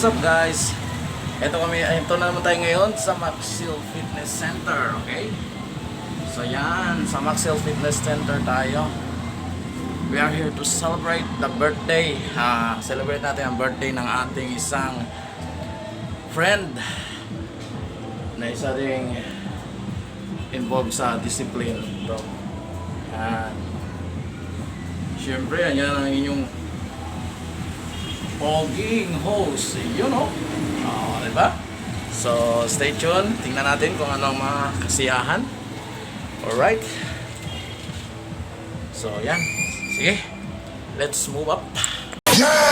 what's up guys? Ito na naman tayo ngayon sa Maxzeal Fitness Center, okay? So yan, sa Maxzeal Fitness Center tayo. We are here to celebrate the birthday. Celebrate natin ang birthday ng ating isang friend na isa ring involved sa discipline. So, yan. Siyempre, yan ang inyong poging host, you know? Diba? So, stay tuned. Tingnan natin kung ano ang mga kasiyahan. Alright. So, yan. Sige. Let's move up. Yeah!